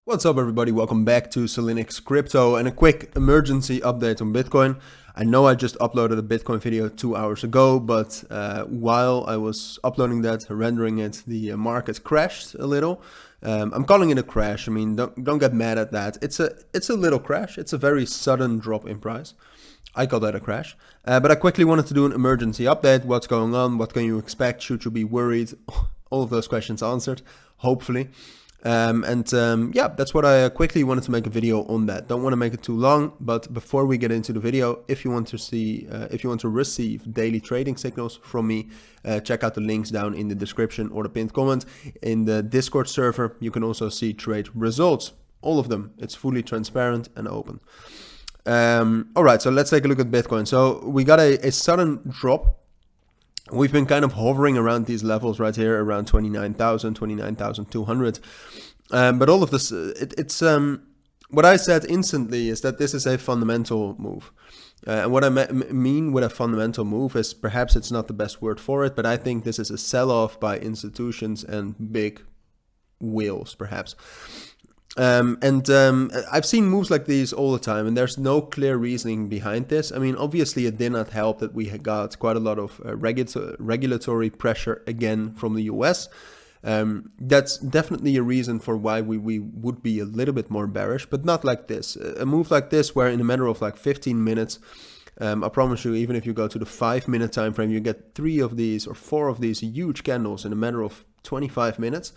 What's up everybody, welcome back to Cilinix Crypto and a quick emergency update on Bitcoin. I know I just uploaded a Bitcoin video 2 hours ago, but while I was uploading that, rendering it, the market crashed a little. I'm calling it a crash. I mean, don't get mad at that. It's a little crash. It's a very sudden drop in price. I call that a crash. But I quickly wanted to do an emergency update. What's going on? What can you expect? Should you be worried? All of those questions answered, hopefully. Yeah, that's what I quickly wanted to make a video on that. Don't want to make it too long, but before we get into the video, if you want to receive daily trading signals from me, check out the links down in the description or the pinned comment. In the Discord server, you can also see trade results, all of them. It's fully transparent and open. All right, so let's take a look at Bitcoin. So we got a sudden drop. We've been kind of hovering around these levels right here, around 29,000, 29,200. But all of this, it's what I said instantly is that this is a fundamental move. And what I mean with a fundamental move is, perhaps it's not the best word for it, but I think this is a sell-off by institutions and big whales, perhaps. I've seen moves like these all the time, and there's no clear reasoning behind this. I mean, obviously it did not help that we got quite a lot of regulatory pressure again from the US. That's definitely a reason for why we would be a little bit more bearish, but not like this. A move like this where in a matter of like 15 minutes, I promise you, even if you go to the 5-minute time frame, you get 3 of these or 4 of these huge candles in a matter of 25 minutes.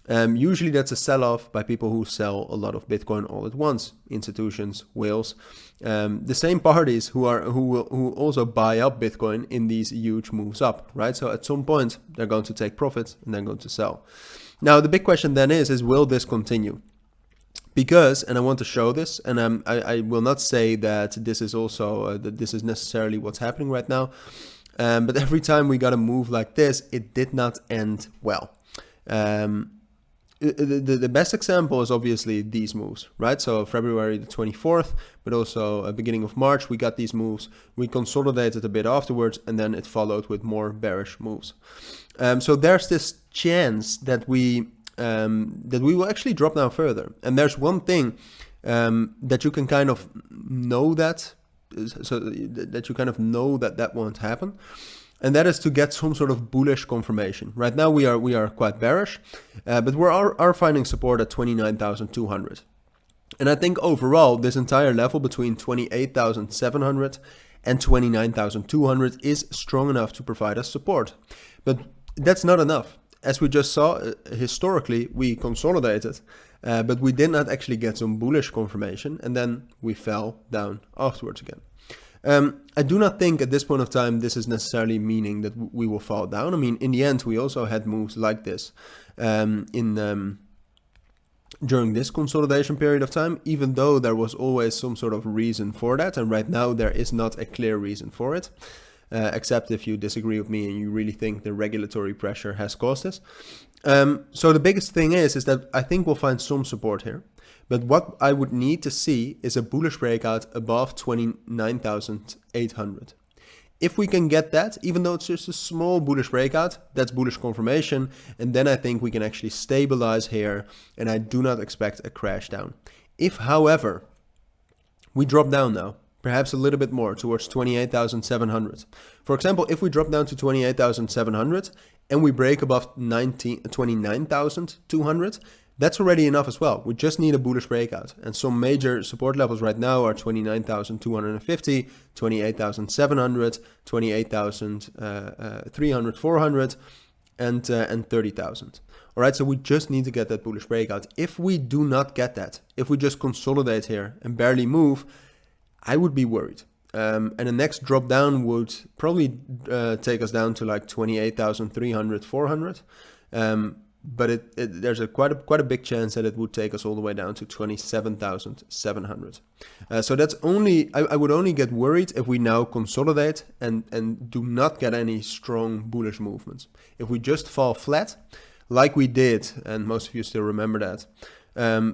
Usually that's a sell-off by people who sell a lot of Bitcoin all at once, institutions, whales, the same parties who also buy up Bitcoin in these huge moves up, right? So at some point they're going to take profit and they're going to sell. Now the big question then is will this continue? Because, and I want to show this, and I will not say that this is also that this is necessarily what's happening right now, but every time we got a move like this, it did not end well. The best example is obviously these moves, right? So February the 24th, but also beginning of March, we got these moves. We consolidated a bit afterwards, and then it followed with more bearish moves. So there's this chance that we will actually drop down further. And there's one thing that you can kind of know that, so that you kind of know that won't happen. And that is to get some sort of bullish confirmation. Right now we are quite bearish, but we are finding support at 29,200. And I think overall this entire level between 28,700 and 29,200 is strong enough to provide us support. But that's not enough. As we just saw, historically we consolidated, but we did not actually get some bullish confirmation, and then we fell down afterwards again. I do not think at this point of time this is necessarily meaning that we will fall down. I mean, in the end, we also had moves like this during this consolidation period of time, even though there was always some sort of reason for that. And right now there is not a clear reason for it, except if you disagree with me and you really think the regulatory pressure has caused this. So the biggest thing is that I think we'll find some support here. But what I would need to see is a bullish breakout above 29,800. If we can get that, even though it's just a small bullish breakout, that's bullish confirmation. And then I think we can actually stabilize here. And I do not expect a crash down. If, however, we drop down now, perhaps a little bit more towards 28,700. For example, if we drop down to 28,700 and we break above 29,200, that's already enough as well. We just need a bullish breakout. And some major support levels right now are 29,250, 28,700, 28,300, 400, and 30,000. All right, so we just need to get that bullish breakout. If we do not get that, if we just consolidate here and barely move, I would be worried. And the next drop down would probably take us down to like 28,300, 400. But there's quite a big chance that it would take us all the way down to 27,700. So that's only, I would only get worried if we now consolidate and do not get any strong bullish movements. If we just fall flat, like we did, and most of you still remember that,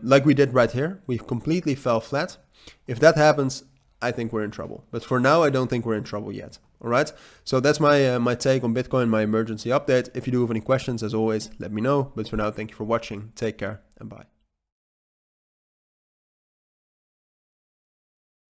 like we did right here, we completely fell flat. If that happens, I think we're in trouble. But for now, I don't think we're in trouble yet. All right. So that's my take on Bitcoin, my emergency update. If you do have any questions, as always, let me know. But for now, thank you for watching. Take care and bye.